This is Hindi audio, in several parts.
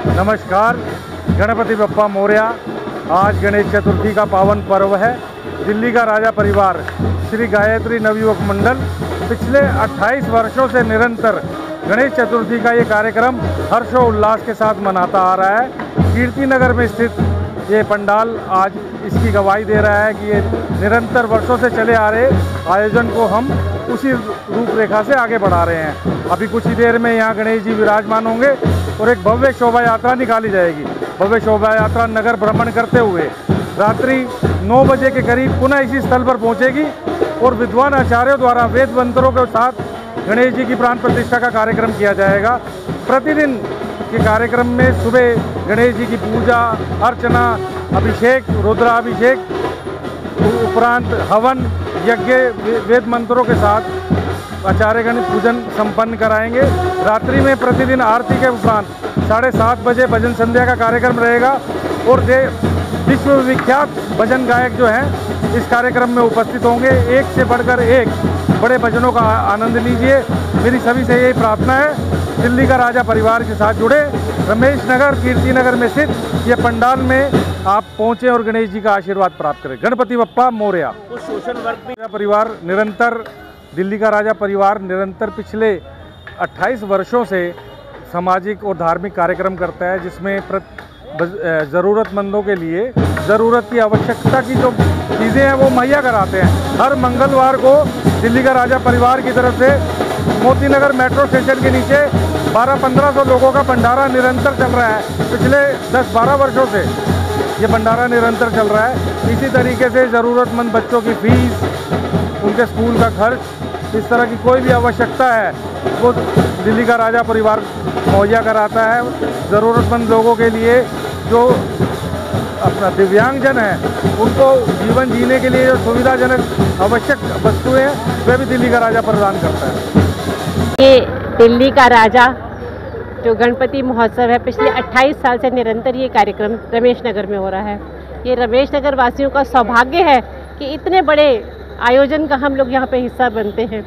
नमस्कार। गणपति बप्पा मोरया। आज गणेश चतुर्थी का पावन पर्व है। दिल्ली का राजा परिवार श्री गायत्री नवयुवक मंडल पिछले 28 वर्षों से निरंतर गणेश चतुर्थी का ये कार्यक्रम हर्षोल्लास के साथ मनाता आ रहा है। कीर्ति नगर में स्थित ये पंडाल आज इसकी गवाही दे रहा है कि ये निरंतर वर्षों से चले आ रहे आयोजन को हम उसी रूपरेखा से आगे बढ़ा रहे हैं। अभी कुछ ही देर में यहाँ गणेश जी विराजमान होंगे और एक भव्य शोभा यात्रा निकाली जाएगी। भव्य शोभा यात्रा नगर भ्रमण करते हुए रात्रि 9 बजे के करीब पुनः इसी स्थल पर पहुँचेगी और विद्वान आचार्यों द्वारा वेद मंत्रों के साथ गणेश जी की प्राण प्रतिष्ठा का कार्यक्रम किया जाएगा। प्रतिदिन के कार्यक्रम में सुबह गणेश जी की पूजा अर्चना, अभिषेक, रुद्राभिषेक, उपरांत हवन यज्ञ वेद मंत्रों के साथ आचार्यगण पूजन संपन्न कराएंगे। रात्रि में प्रतिदिन आरती के उपरांत 7:30 बजे भजन संध्या का कार्यक्रम रहेगा और विश्व विख्यात भजन गायक जो हैं इस कार्यक्रम में उपस्थित होंगे। एक से बढ़कर एक बड़े भजनों का आनंद लीजिए। मेरी सभी से यही प्रार्थना है। दिल्ली का राजा परिवार के साथ जुड़े रमेश नगर कीर्ति नगर में स्थित ये पंडाल में आप पहुँचें और गणेश जी का आशीर्वाद प्राप्त करें। गणपति बप्पा मोरया। सोशल वर्क भी परिवार निरंतर दिल्ली का राजा परिवार निरंतर पिछले 28 वर्षों से सामाजिक और धार्मिक कार्यक्रम करता है, जिसमें ज़रूरतमंदों के लिए ज़रूरत की आवश्यकता की जो चीज़ें हैं वो मुहैया कराते हैं। हर मंगलवार को दिल्ली का राजा परिवार की तरफ से मोती नगर मेट्रो स्टेशन के नीचे 1200-1500 लोगों का भंडारा निरंतर चल रहा है। पिछले 10-12 वर्षों से ये भंडारा निरंतर चल रहा है। इसी तरीके से ज़रूरतमंद बच्चों की फीस, उनके स्कूल का खर्च, इस तरह की कोई भी आवश्यकता है वो दिल्ली का राजा परिवार मुहैया कराता है। ज़रूरतमंद लोगों के लिए जो अपना दिव्यांगजन है उनको जीवन जीने के लिए जो सुविधाजनक आवश्यक वस्तुएं हैं वे भी दिल्ली का राजा प्रदान करता है। ये दिल्ली का राजा जो गणपति महोत्सव है पिछले 28 साल से निरंतर ये कार्यक्रम रमेश नगर में हो रहा है। ये रमेश नगर वासियों का सौभाग्य है कि इतने बड़े आयोजन का हम लोग यहाँ पे हिस्सा बनते हैं।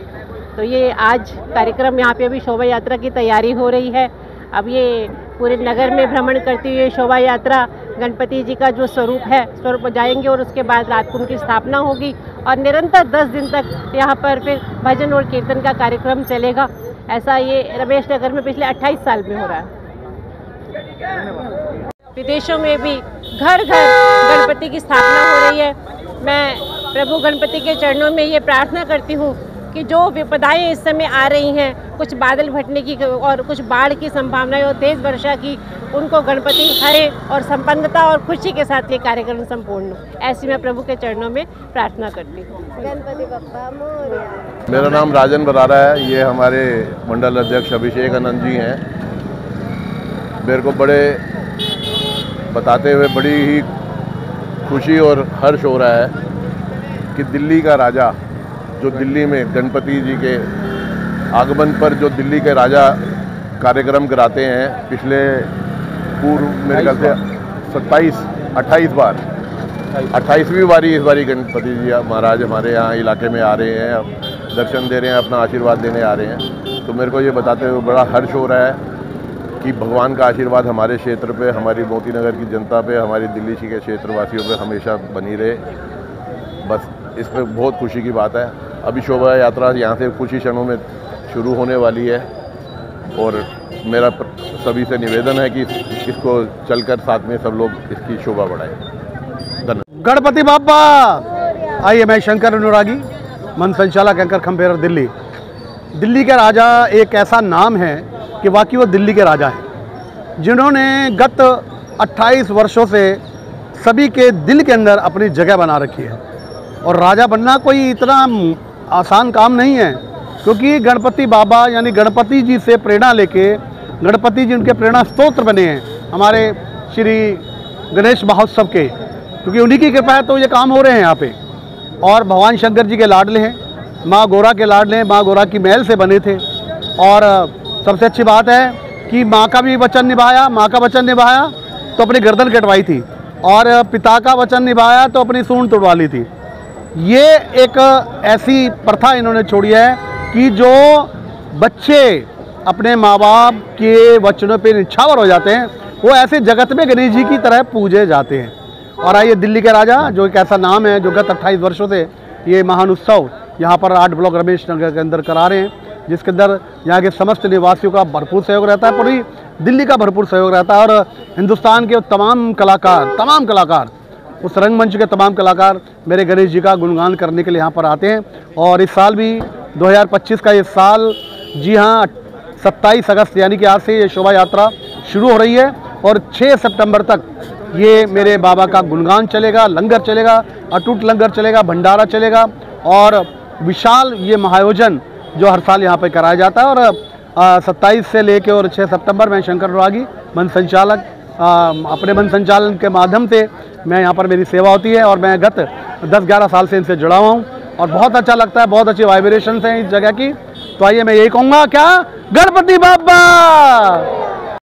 तो ये आज कार्यक्रम यहाँ पे अभी शोभा यात्रा की तैयारी हो रही है। अब ये पूरे नगर में भ्रमण करती हुई शोभा यात्रा गणपति जी का जो स्वरूप जाएंगे और उसके बाद रात को उनकी स्थापना होगी और निरंतर 10 दिन तक यहाँ पर फिर भजन और कीर्तन का कार्यक्रम चलेगा। ऐसा ये रमेश नगर में पिछले 28 साल में हो रहा है। विदेशों में भी घर घर गणपति की स्थापना हो रही है। मैं प्रभु गणपति के चरणों में ये प्रार्थना करती हूँ कि जो विपदाएं इस समय आ रही हैं, कुछ बादल फटने की और कुछ बाढ़ की संभावनाएं और तेज़ वर्षा की, उनको गणपति हरे और संपन्नता और खुशी के साथ ये कार्यक्रम संपूर्ण हो, ऐसी मैं प्रभु के चरणों में प्रार्थना करती हूँ। गणपति बप्पा मोरया। मेरा नाम राजन बरारा है। ये हमारे मंडल अध्यक्ष अभिषेक आनंद जी हैं। मेरे को बड़े बताते हुए बड़ी ही खुशी और हर्ष हो रहा है कि दिल्ली का राजा जो दिल्ली में गणपति जी के आगमन पर जो दिल्ली के राजा कार्यक्रम कराते हैं, पिछले पूर्व मेरे ख्याल से 28 बार 28वीं बारी इस बारी गणपति जी महाराज हमारे यहाँ इलाके में आ रहे हैं, दर्शन दे रहे हैं, अपना आशीर्वाद देने आ रहे हैं। तो मेरे को ये बताते हुए बड़ा हर्ष हो रहा है कि भगवान का आशीर्वाद हमारे क्षेत्र पे, हमारी मोती नगर की जनता पे, हमारी दिल्ली के क्षेत्रवासियों पे हमेशा बनी रहे। बस इस पर बहुत खुशी की बात है। अभी शोभा यात्रा यहाँ से कुछ ही क्षणों में शुरू होने वाली है और मेरा सभी से निवेदन है कि इसको चलकर साथ में सब लोग इसकी शोभा बढ़ाएं। धन्यवाद। गणपति बाप्पा। आइए, मैं शंकर अनुरागी, मन संचालक एंकर खंबेर दिल्ली। दिल्ली का राजा एक ऐसा नाम है कि वाकई वो दिल्ली के राजा हैं, जिन्होंने गत 28 वर्षों से सभी के दिल के अंदर अपनी जगह बना रखी है। और राजा बनना कोई इतना आसान काम नहीं है, क्योंकि गणपति बाबा यानी गणपति जी से प्रेरणा लेके गणपति जी उनके प्रेरणा स्तोत्र बने हैं हमारे श्री गणेश महोत्सव के, क्योंकि उन्हीं की कृपा है तो ये काम हो रहे हैं यहाँ पे। और भगवान शंकर जी के लाडले हैं, माँ गौरा के लाडले हैं, माँ गौरा की महल से बने थे। और सबसे अच्छी बात है कि माँ का भी वचन निभाया, माँ का वचन निभाया तो अपनी गर्दन कटवाई थी, और पिता का वचन निभाया तो अपनी सूंड तोड़वा ली थी। ये एक ऐसी प्रथा इन्होंने छोड़ी है कि जो बच्चे अपने माँ बाप के वचनों पे निछावर हो जाते हैं, वो ऐसे जगत में गणेश जी की तरह पूजे जाते हैं। और आइए दिल्ली के राजा, जो एक ऐसा नाम है जो गत 28 वर्षों से ये महान उत्सव यहाँ पर 8 ब्लॉक रमेश नगर के अंदर करा रहे हैं, जिसके अंदर यहाँ के समस्त निवासियों का भरपूर सहयोग रहता है, पूरी दिल्ली का भरपूर सहयोग रहता है। और हिंदुस्तान के तमाम कलाकार उस रंगमंच के तमाम कलाकार मेरे गणेश जी का गुणगान करने के लिए यहाँ पर आते हैं। और इस साल भी 2025 का ये साल, जी हाँ, 27 अगस्त यानी कि आज से ये शोभा यात्रा शुरू हो रही है और 6 सितंबर तक ये मेरे बाबा का गुणगान चलेगा, लंगर चलेगा, अटूट लंगर चलेगा, भंडारा चलेगा और विशाल ये महाआयोजन जो हर साल यहाँ पे कराया जाता है। और 27 से लेकर और 6 सितंबर में शंकर अनुरागी मन संचालक अपने मन संचालन के माध्यम से मैं यहाँ पर मेरी सेवा होती है और मैं गत 10-11 साल से इनसे जुड़ा हुआ हूँ और बहुत अच्छा लगता है, बहुत अच्छी वाइब्रेशंस हैं इस जगह की। तो आइए मैं यही कहूँगा, क्या गणपति बाबा